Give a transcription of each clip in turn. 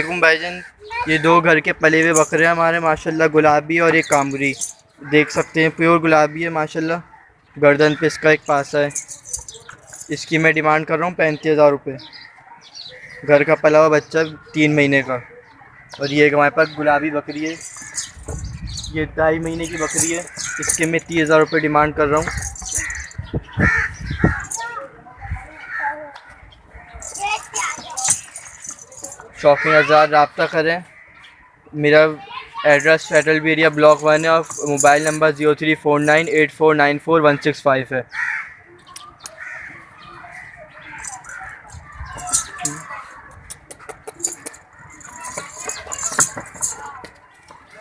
वालेकुम भाईजान। ये दो घर के पले हुए बकरे हैं हमारे माशाल्लाह, गुलाबी और एक कामरी। देख सकते हैं प्योर गुलाबी है माशाल्लाह। गर्दन पे इसका एक पासा है। इसकी मैं डिमांड कर रहा हूँ 35,000 रुपये। घर का पला हुआ बच्चा 3 महीने का। और ये एक हमारे पास गुलाबी बकरी है, ये 2.5 महीने की बकरी है। इसके मैं 30,000 रुपये डिमांड कर रहा हूँ। शौकीन हज़ार रब्ता करें। मेरा एड्रेस फेडरल एरिया ब्लॉक 1 है और मोबाइल नंबर 0349849416 है।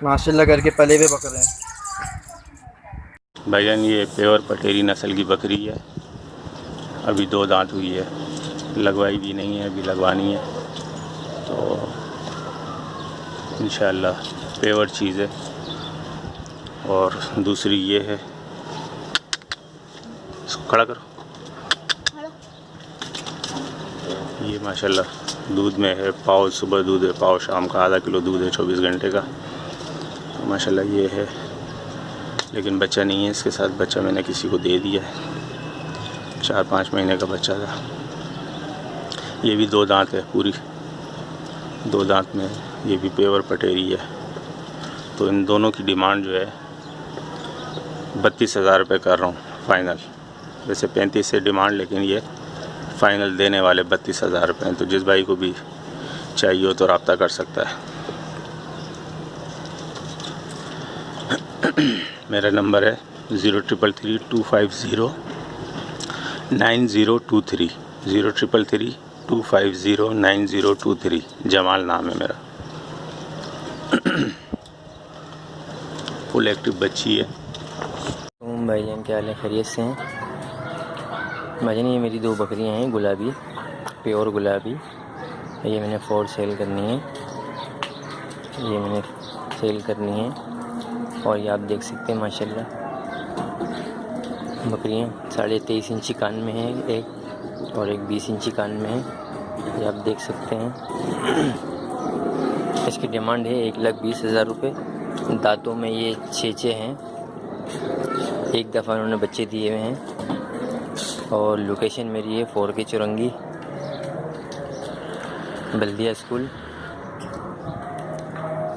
माशाल्लाह करके पले हुए बकरे हैं भाईजान। ये प्योर पटेरी नस्ल की बकरी है, अभी 2 दांत हुई है, लगवाई भी नहीं है, अभी लगवानी है। तो इंशाल्लाह प्योर चीज़ है। और दूसरी ये है, इसको खड़ा करो। ये माशाल्लाह दूध में है, पाव सुबह दूध है, पाव शाम का, आधा किलो दूध है 24 घंटे का। तो माशाल्लाह ये है, लेकिन बच्चा नहीं है इसके साथ। बच्चा मैंने किसी को दे दिया है, 4-5 महीने का बच्चा था। ये भी 2 दांत है, पूरी 2 दांत में। ये भी प्योर पटेरी है। तो इन दोनों की डिमांड जो है 32,000 रुपये कर रहा हूँ फ़ाइनल। वैसे 35 से डिमांड, लेकिन ये फ़ाइनल देने वाले 32,000 रुपये हैं। तो जिस भाई को भी चाहिए हो तो रब्ता कर सकता है। मेरा नंबर है 0333-250-9023, 0333-250-9023। जमाल नाम है मेरा। फुल एक्टिव बच्ची है। भाईजान क्या हाल है, खैरियत से हैं भाईजान? ये मेरी 2 बकरियां हैं गुलाबी, प्योर गुलाबी। ये मैंने फॉर सेल करनी है, ये मैंने सेल करनी है। और ये आप देख सकते हैं माशाल्लाह बकरियां 23.5 इंची कान में है एक, और एक 20 इंची कान में है। ये आप देख सकते हैं। इसकी डिमांड है 1,20,000 रुपये। दांतों में ये 6 हैं, एक दफ़ा उन्होंने बच्चे दिए हुए हैं। और लोकेशन मेरी है 4K चुरंगी, बल्दिया स्कूल।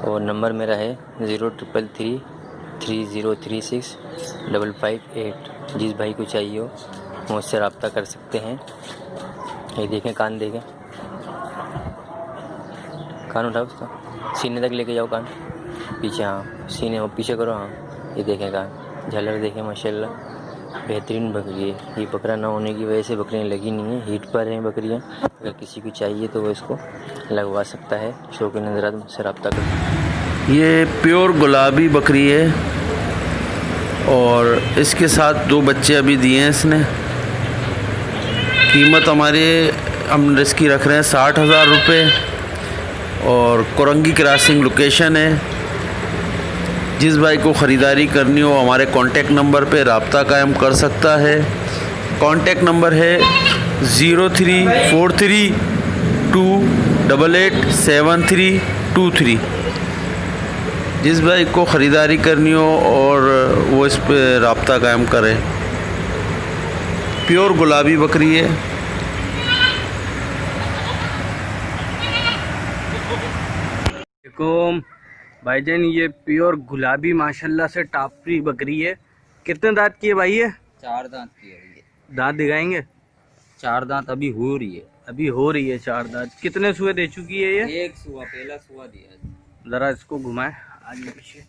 और नंबर मेरा है 0333-3036-558। जिस भाई को चाहिए हो मुझसे रब्ता कर सकते हैं। ये देखें, कान देखें, कान उठाओ उसका, सीने तक लेके जाओ कान, पीछे, हाँ सीने हो पीछे करो, हाँ ये देखें कान, झलर देखें माशाल्लाह, बेहतरीन बकरी है। ये बकरा ना होने की वजह से बकरियाँ लगी नहीं है, हीट पर हैं बकरियाँ। अगर किसी को चाहिए तो वो इसको लगवा सकता है। शौकीन हज़रात मुझसे रब्ता कर। ये प्योर गुलाबी बकरी है और इसके साथ 2 बच्चे अभी दिए हैं इसने। कीमत हम इसकी रख रहे हैं 60,000 रुपये। और कोरंगी क्रॉसिंग लोकेशन है। जिस भाई को ख़रीदारी करनी हो हमारे कांटेक्ट नंबर पे रब्ता कायम कर सकता है। कांटेक्ट नंबर है 0343288723। जिस भाई को ख़रीदारी करनी हो और वो इस पे रब्ता कायम करे। प्योर गुलाबी बकरी है। भाईजान ये प्योर गुलाबी माशाल्लाह से टापरी बकरी है। कितने दांत की है भाई ये? 4 दांत की है ये। दांत दिखाएंगे? 4 दांत अभी हो रही है। अभी हो रही है 4 दांत। कितने सुए दे चुकी है ये? 1 सुआ, पहला सुआ दिया है। ज़रा इसको घुमाए आगे पीछे।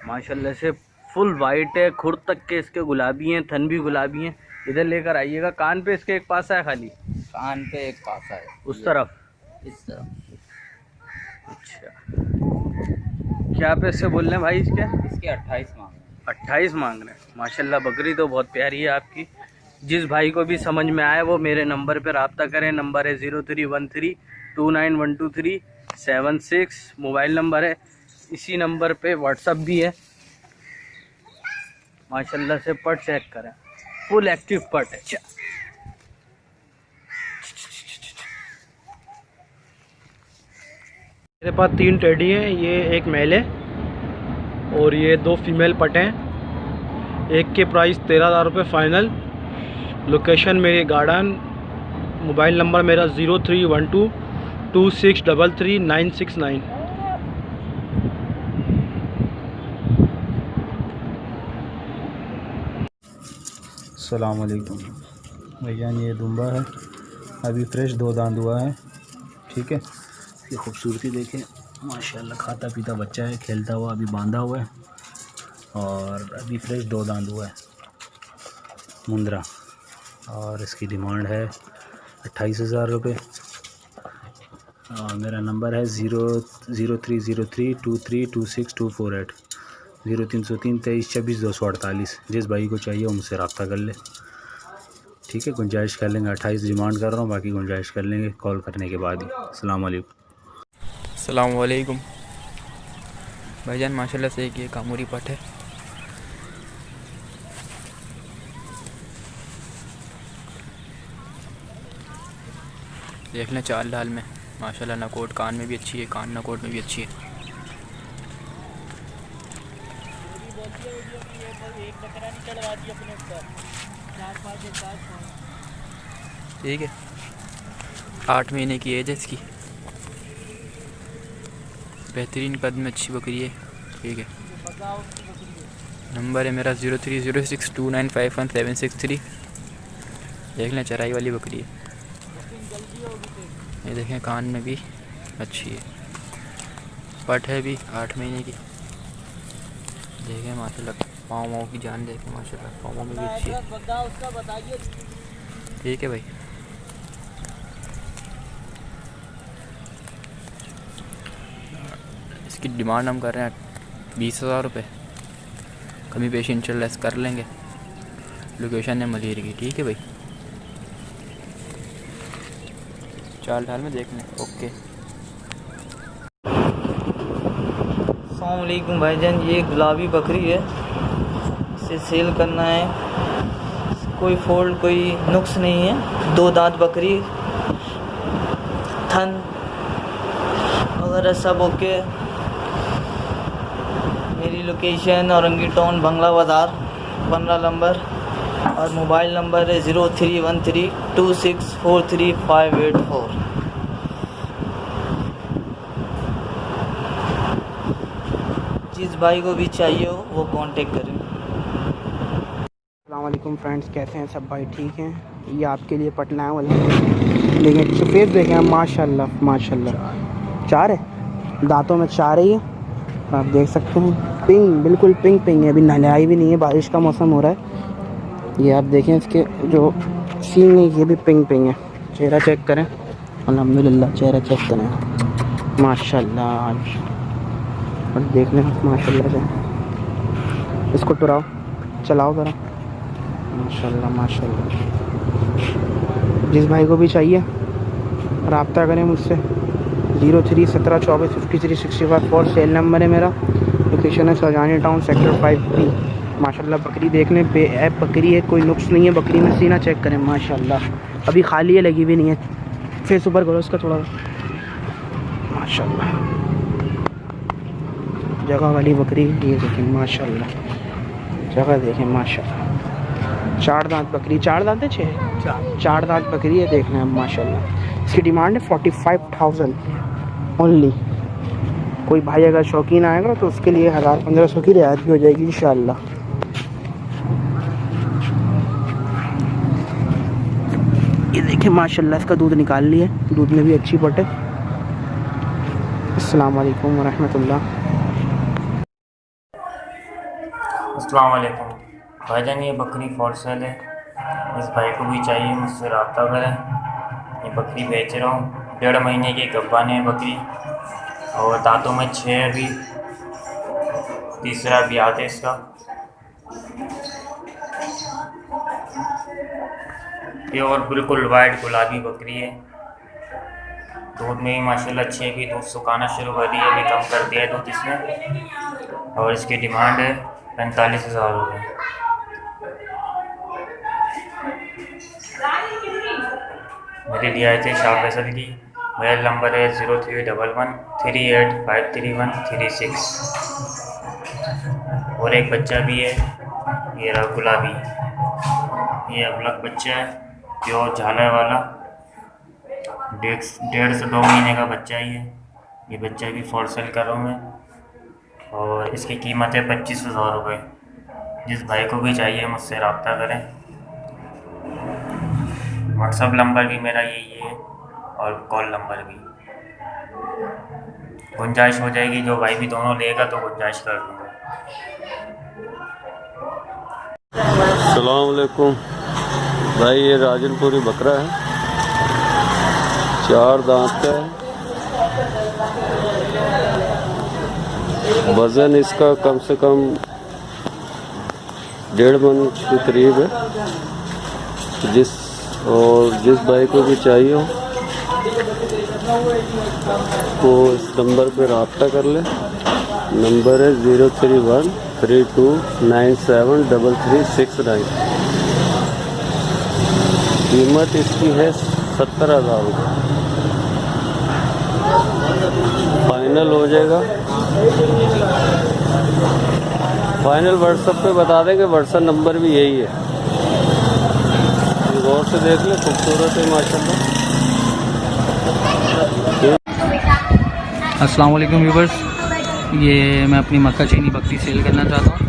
माशाल्लाह से फुल वाइट है, खुर तक के इसके गुलाबी हैं, थन भी गुलाबी हैं। इधर लेकर आइएगा। कान पे इसके एक पासा है खाली? कान पे एक पासा है उस तरफ, इस तरफ। अच्छा, क्या पैसे बोल रहे हैं भाई इसके? इसके 28 मांग रहे हैं। 28 मांग रहे हैं। माशाल्लाह बकरी तो बहुत प्यारी है आपकी। जिस भाई को भी समझ में आए वो मेरे नंबर पर रब्ता करें। नंबर है 0313291276। मोबाइल नंबर है, इसी नंबर पे व्हाट्सअप भी है। माशाल्लाह से पट चेक करें, फुल एक्टिव पट है। मेरे पास 3 टेडी हैं, ये एक मेल है और ये 2 फीमेल पट हैं। एक के प्राइस 13,000 रुपये फ़ाइनल। लोकेशन मेरी गार्डन। मोबाइल नंबर मेरा 031226333969। अस्सलाम वालेकुम भैया, ये दुम्बा है, अभी फ्रेश 2 दांत हुआ है। ठीक है, इसकी खूबसूरती देखें माशाल्लाह, खाता पीता बच्चा है, खेलता हुआ अभी बांधा हुआ है और अभी फ्रेश 2 दांत हुआ है मुंद्रा। और इसकी डिमांड है 28,000 रुपये। मेरा नंबर है 0303232624 0303 2326 248। जिस भाई को चाहिए वो मुझसे रब्ता कर ले। ठीक है, गुंजाइश कर लेंगे। 28 डिमांड कर रहा हूँ, बाकी गुंजाइश कर लेंगे कॉल करने के बाद ही। अस्सलाम वालेकुम। अस्सलाम वालेकुम भाईजान, माशाल्लाह से एक ये कामूरी पट है। देख लें चाल ढाल में माशाल्लाह, नकोट कान में भी अच्छी है, कान नकोट में भी अच्छी है। ठीक है, 8 महीने की एज है इसकी। बेहतरीन कद में अच्छी बकरी है। ठीक है, नंबर है मेरा 030629511763। देख लें चराई वाली बकरी है। ये देखें कान में भी अच्छी है, पट है भी 8 महीने की। देखें माशाल्लाह, पाँव की जान देखें माशाल्लाह, पाँव में भी अच्छी है। ठीक है भाई, इसकी डिमांड हम कर रहे हैं 20,000 रुपये। कमी पेशी इंशाल्लाह कर लेंगे। लोकेशन है मलीर की। ठीक है भाई, चाल ढाल में देख लें। ओके, अस्सलाम वालेकुम भाईजान, ये गुलाबी बकरी है, इसे सेल करना है। कोई फॉल्ट कोई नुक्स नहीं है। 2 दांत बकरी, थन वगैरह सब ओके। मेरी लोकेशन औरंगी टाउन, बंगला बाज़ार, 15 नंबर, और मोबाइल नंबर है 031326438584। जिस भाई को भी चाहिए हो वो कांटेक्ट करें। अस्सलाम वालेकुम फ्रेंड्स, कैसे हैं सब भाई? ठीक हैं। ये आपके लिए पटना वाले देखिए, सफ़ेद देखें माशाल्लाह माशाल्लाह। 4 है, दांतों में 4 ही है, आप देख सकते हैं। पिंक, बिल्कुल पिंक पिंक है, अभी नहलाई भी नहीं है, बारिश का मौसम हो रहा है। ये आप देखें, इसके जो सींग है ये भी पिंक पिंक है। चेहरा चेक करें, अल्हम्दुलिल्लाह चेहरा चेक करें माशाल्लाह। और देख लें माशाल्लाह से, इसको टुराओ, चलाओ ज़रा, माशाल्लाह माशाल्लाह। जिस भाई को भी चाहिए रब्ता करें मुझसे। 0317245365 सेल नंबर है मेरा। लोकेशन है सरजानी टाउन, सेक्टर 5B। माशाल्लाह बकरी देखने पे ऐप बकरी है, कोई नुक्स नहीं है बकरी में। सीना चेक करें माशाल्लाह, अभी खाली है, लगी भी नहीं है। फेस ऊपर करो उसका थोड़ा, माशाल्लाह जगह वाली बकरी। ये देखें माशाल्लाह, जगह देखें माशाल्लाह। 4 दांत बकरी, 4 दांत है 6 4 दांत बकरी है, देखना है माशाल्लाह। इसकी डिमांड है 45,000 ओनली। कोई भाई अगर शौकीन आएगा तो उसके लिए 1,000-1,500 की रियायत भी हो जाएगी इंशाल्लाह। ये देखें माशाल्लाह, इसका दूध निकाल लिए, दूध में भी अच्छी पट है। अस्सलाम वालेकुम वरहमतुल्लाह। अस्सलाम वालेकुम भाईजान, ये बकरी फॉर सेल है। इस भाई को भी चाहिए मुझसे रब्ता करें। ये बकरी बेच रहा हूँ, 1.5 महीने की गब्बान है बकरी, और दांतों में 6 अभी, तीसरा भी आते इसका। ये और बिल्कुल वाइट गुलाबी बकरी है। दूध में भी माशाल्लाह अच्छी है, भी दूध सुखाना शुरू कर दिया, अभी कम कर दिया है दूध इसने। और इसकी डिमांड है 45,000 रुपये। मेरी रियायत है शाह फैसल की। मोबाइल नंबर है 031138533136। और एक बच्चा भी है, ये रहा गुलाबी, ये अलग बच्चा है प्योर झालर वाला, 1.5 से 2 महीने का बच्चा ही है। ये बच्चा भी फॉर सेल कर रहा हूँ मैं, और इसकी कीमत है 25,000 रुपये। जिस भाई को भी चाहिए मुझसे रब्ता करें। व्हाट्सअप नंबर भी मेरा यही है और कॉल नंबर भी। गुंजाइश हो जाएगी, जो भाई भी दोनों लेगा तो गुंजाइश कर दूँगा। अस्सलाम वालेकुम भाई, ये राजनपुरी बकरा है, 4 दांत का है। वज़न इसका कम से कम 1.5 मन के करीब है। जिस भाई को भी चाहिए हो वो इस नंबर पे रब्ता कर ले। नंबर है 0313297336 कीमत इसकी है 70,000 रुपये। फाइनल हो जाएगा। फाइनल व्हाट्सएप पे बता देंगे, व्हाट्सएप नंबर भी यही है। गौर से देख ले, खूबसूरत है माशाल्लाह। अस्सलाम वालेकुम व्यूवर्स, ये मैं अपनी मक्का चीनी बकरी सेल करना चाहता हूँ।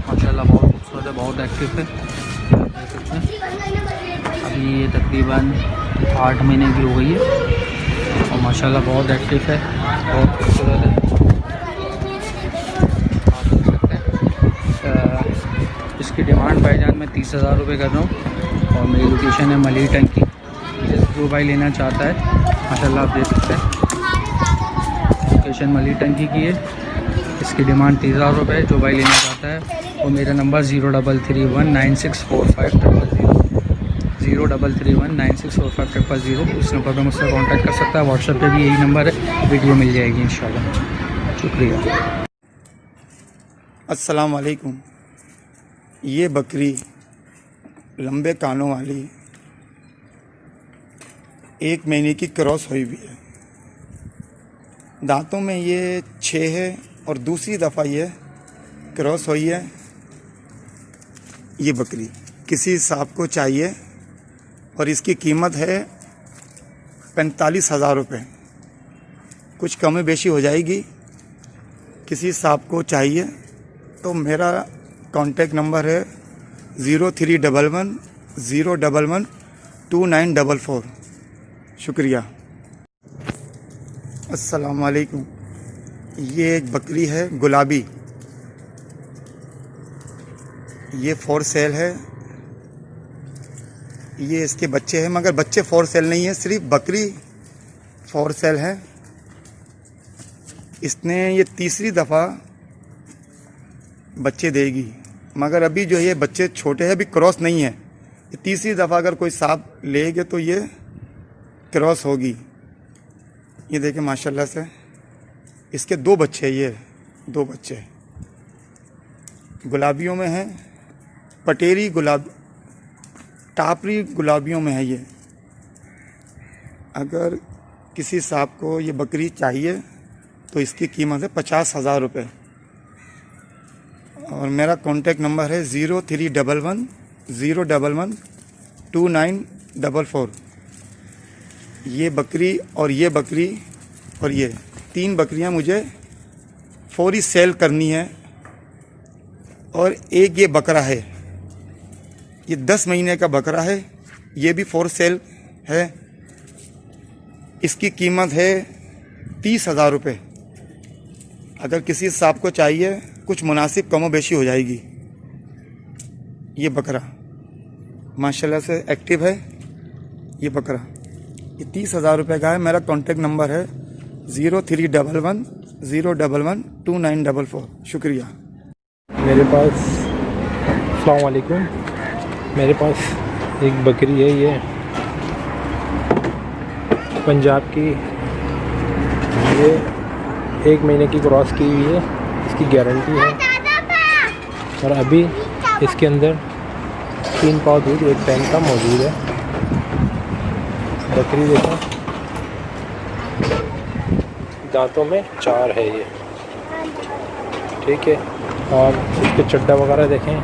माशाल्लाह बहुत खूबसूरत है, बहुत एक्टिव है, देख सकते हैं। अभी ये तकरीबन 8 महीने की हो गई है और माशाल्लाह बहुत एक्टिव है, बहुत खूबसूरत है। आप देख सकते हैं। इसकी डिमांड भाईजान मैं 30,000 रुपये कर रहा हूँ और मेरी लोकेशन है मली टंकी। जो भाई लेना चाहता है माशाल्लाह आप देख सकते हैं, लोकेशन मली टंकी की है। इसकी डिमांड 30,000 रुपये है। जो भाई लेना चाहता है वो मेरा नंबर 0331964500 0331964500 इस नंबर पर मुझसे कांटेक्ट कर सकता है। व्हाट्सएप पे भी यही नंबर है, वीडियो मिल जाएगी इंशाल्लाह। शुक्रिया। अस्सलाम वालेकुम। ये बकरी लंबे कानों वाली 1 महीने की क्रॉस हुई भी है। दांतों में ये 6 है और दूसरी दफ़ा ये क्रॉस हुई है। ये बकरी किसी साहब को चाहिए और इसकी कीमत है 45,000 रुपये। कुछ कम बेशी हो जाएगी। किसी साहब को चाहिए तो मेरा कॉन्टेक्ट नंबर है 031101112944। शुक्रिया। अस्सलाम वालेकुम। ये एक बकरी है गुलाबी, ये फॉर सेल है। ये इसके बच्चे हैं, मगर बच्चे फॉर सेल नहीं है, सिर्फ बकरी फॉर सेल है। इसने ये तीसरी दफ़ा बच्चे देगी, मगर अभी जो ये बच्चे छोटे हैं, अभी क्रॉस नहीं है। ये तीसरी दफ़ा अगर कोई सांप लेगे तो ये क्रॉस होगी। ये देखें माशाल्लाह से इसके 2 बच्चे, ये 2 बच्चे गुलाबियों में हैं। पटेरी गुलाब, टापरी गुलाबियों में है ये। अगर किसी साहब को ये बकरी चाहिए तो इसकी कीमत है 50,000 रुपये। और मेरा कॉन्टेक्ट नंबर है 031101112944। ये बकरी और ये बकरी और ये 3 बकरियां मुझे फौरी सेल करनी है। और एक ये बकरा है, ये 10 महीने का बकरा है, ये भी फॉर सेल है। इसकी कीमत है 30,000 रुपये। अगर किसी साहब को चाहिए कुछ मुनासिब कमो बेशी हो जाएगी। ये बकरा माशाल्लाह से एक्टिव है। ये बकरा ये 30,000 रुपये का है। मेरा कॉन्टेक्ट नंबर है 031101112944। शुक्रिया। मेरे पास, अस्सलाम वालेकुम, मेरे पास एक बकरी है, ये पंजाब की, ये 1 महीने की क्रॉस की हुई है। इसकी गारंटी है और अभी इसके अंदर 3 पाव दूध 1 टाइम का मौजूद है। बकरी देखो दांतों में 4 है ये, ठीक है। और इसके चड्डा वगैरह देखें,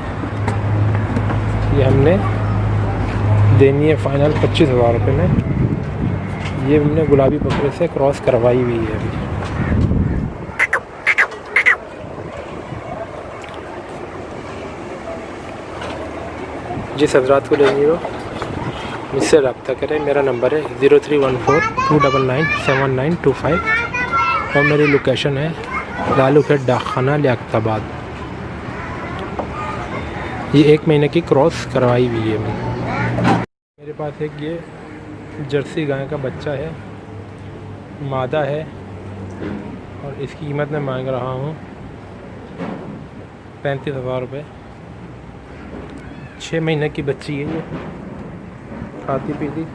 ये हमने देनी है फाइनल 25,000 रुपये में। ये हमने गुलाबी बकरे से क्रॉस करवाई हुई है अभी। जिस हजरात को लेनी हो मुझसे रब्ता करें। मेरा नंबर है 0314-299-7925 और मेरी लोकेशन है लालू खेत डाकखाना लियाकताबाद। ये 1 महीने की क्रॉस करवाई हुई है मेरे पास। एक ये जर्सी गाय का बच्चा है, मादा है, और इसकी कीमत मैं मांग रहा हूँ 35,000 रुपये। 6 महीने की बच्ची है ये, खाती पीती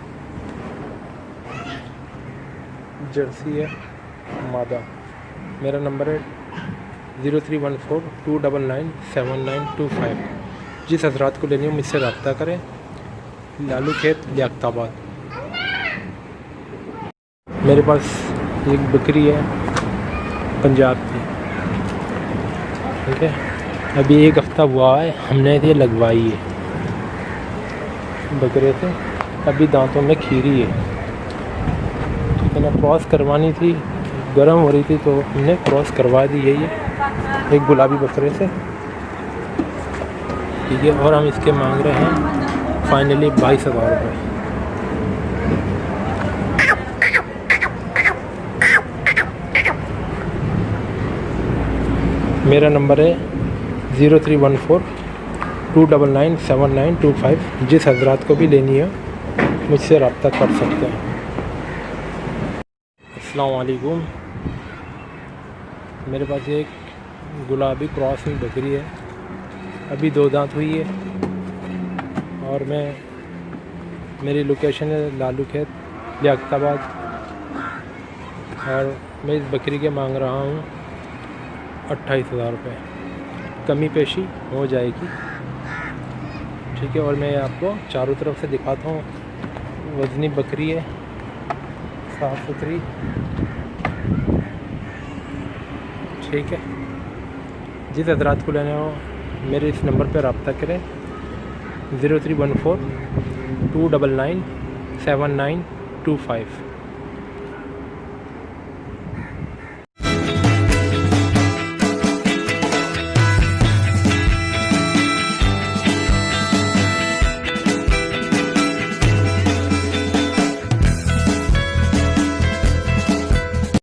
जर्सी है, मादा। मेरा नंबर है 0314-299-7925। जिस हजरात को लेनी हो मुझसे रब्ता करें। लालू खेत लियाकताबाद। मेरे पास एक बकरी है पंजाब की, ठीक है। अभी 1 हफ़्ता हुआ है हमने ये लगवाई है बकरे से, अभी दांतों में खीरी है, ठीक है ना। क्रॉस करवानी थी, गर्म हो रही थी तो हमने क्रॉस करवा दी है ये एक गुलाबी बकरे से, ठीक है। और हम इसके मांग रहे हैं फाइनली 22,000 रुपये। मेरा नंबर है 0314-299-7925। जिस हजरात को भी लेनी है मुझसे रब्ता कर सकते हैं। अस्सलाम वालेकुम। मेरे पास एक गुलाबी क्रॉस में बकरी है, अभी 2 दांत हुई है, और मेरी लोकेशन है लालू खेत लियाकताबाद। और मैं इस बकरी के मांग रहा हूँ 28,000 रुपये। कमी पेशी हो जाएगी, ठीक है। और मैं आपको चारों तरफ से दिखाता हूँ। वज़नी बकरी है, साफ़ सुथरी, ठीक है। जिस हजरात को लेना हो मेरे इस नंबर पर रब्ता करें 0314-299-7925।